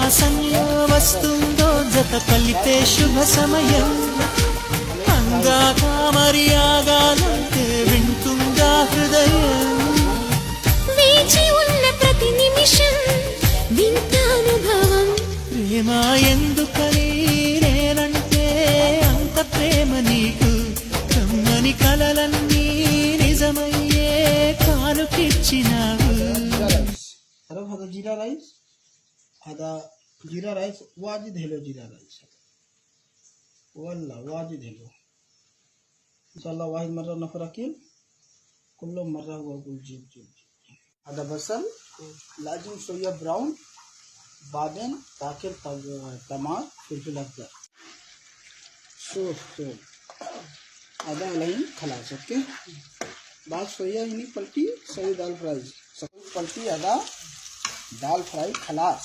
మాసంలో వస్తుందో జత కలిపే శుభ సమయం అంగాక మరి ఆగాలంటే వింటుందా హృదయం వేచి ఉన్న ప్రతి నిమిషం వింత అనుభవం ప్రేమ ఎందుకని నేనంటే అంత ప్రేమ నీకు కమ్మని కలలన్నీ నిజమయ్యే కానుకిచ్చినావు तरफ आधा जीरा राइस आधा जीरा राइस वाजिद हेलो जीरा राइस वल्ला वाजिद हेलो इंशाल्लाह वाहिद मर्रा नफरकील कुल्लो मर्रा हुआ कुल जीव जीव आधा बसल लाजिम सोया ब्राउन बादेन ताकिर टमाट फिलफिल अखदर सूप आधा लाइन खलास ओके बाद सोया इन्हीं पलटी सोया दाल फ्राई पलटी आधा दाल फ्राई खलास।